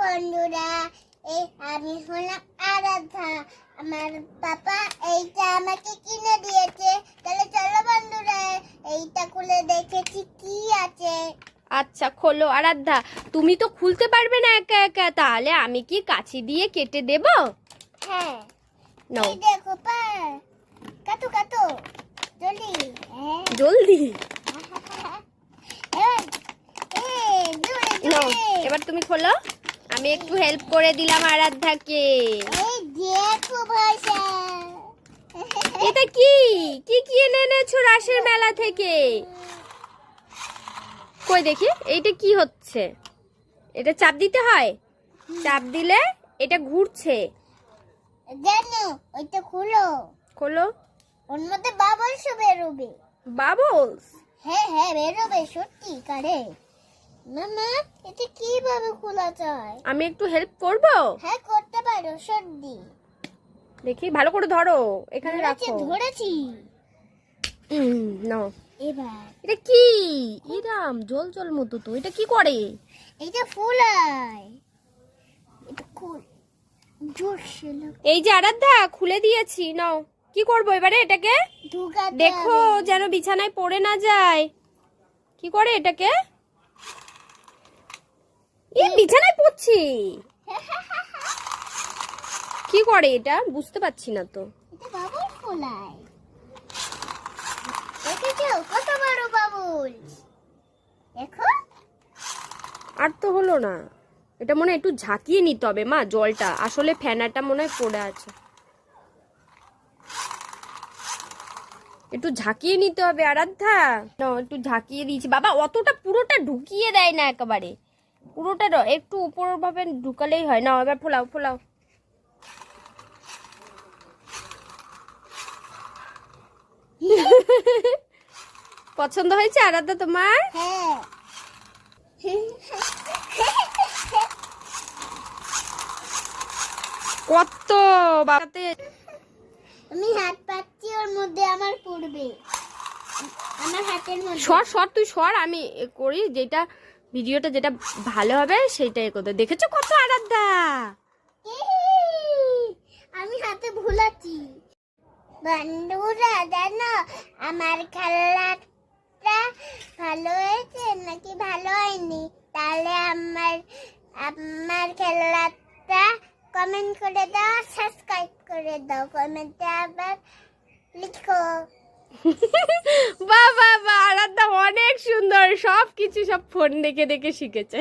বন্ধুরা, এই আমি হলাম আরাধ্যা। আমার পাপা এইটা আমাকে কিনে দিয়েছে। তাহলে চলো বন্ধুরা, এইটা খুলে দেখেছি কি আছে। আচ্ছা খোলো। আরাধ্যা, তুমি তো খুলতে পারবে না একা একা, তাহলে আমি কি কাঁচি দিয়ে কেটে দেব? হ্যাঁ, নাও এই দেখো পা, কাটো কাটো জলদি। হ্যাঁ জলদি। এবার এই জোরে নাও জোরে। এবার তুমি খোলো, আমি একটু হেল্প করে দিলাম আরাধ্যাকে। এই দেখো ভাষা। এটা কি কি কি এনে এনেছো রাসের মেলা থেকে? কই দেখি, এইটা কি হচ্ছে? এটা চাপ দিতে হয়, চাপ দিলে এটা ঘুরছে। জানো ওইটা খুলো, খোলো। ওর মধ্যে বাবলস বেরোবে। বাবলস? হ্যাঁ হ্যাঁ বেরোবে, সত্যি কারে। মামা এটা কিভাবে খোলা যায়? আমি একটু হেল্প করব? হ্যাঁ করতে পারো, সত্যি। দেখি ভালো করে ধরো, এখানে ধরেছি রাখো। ধরেছি। নাও। এবার এটা কি? ইরাম জল জল মতো তো, এটা কি করে? এইটা ফুলায়। এটা খুল, জোরসে লাগা। এই যে আরাধ্যা খুলে দিয়েছি, নাও। কি করব এবারে এটাকে? ঢুকাতে দেখো হবে। যেন বিছানায় পড়ে না যায়। কি করে এটাকে? বিছানায় পড়ছি। কি করে এটা বুঝতে পারছি না তো। এটা বাবুল ফুলায়। দেখেছো কত বড় বাবুল? দেখো। আর তো হলো না। এটা মনে হয় একটু ঝাঁকিয়ে নিতে হবে মা, জলটা আসলে ফেনাটা মনে হয় পড়ে আছে। একটু ঝাঁকিয়ে নিতে হবে আরাধ্যা। নাও একটু ঝাঁকিয়ে দিয়েছি। বাবা অতটা পুরোটা ঢুকিয়ে দেয় না একেবারে, পুরোটা একটু উপর ভাবে ঢুকালেই হয়। নাও এবার ফোলাও ফোলাও। পছন্দ হয়েছে আরাধ্যা তোমার? হ্যাঁ। কত বাবাতে। আমি হাত পাচ্ছি, ওর মধ্যে আমার পড়বে, আমার হাতের মধ্যে। সর সর তুই সর, আমি করি যেটা ভিডিওটা যেটা ভালো হবে সেটাই করতে। দেখেছো কত আরাধ্যা? আমি হাতে ভুলাচ্ছি। বন্ধুরা জানো আমার খেলাটা ভালো হয়েছে নাকি ভালো হয়নি? তাহলে আমার আমার খেলাটা কমেন্ট করে দাও, সাবস্ক্রাইব করে দাও, কমেন্টে আবার লিখো। বাহ বাহ বাহ, আরাধ্যা অনেক সুন্দর, সব কিছু সব ফোন দেখে দেখে শিখেছে।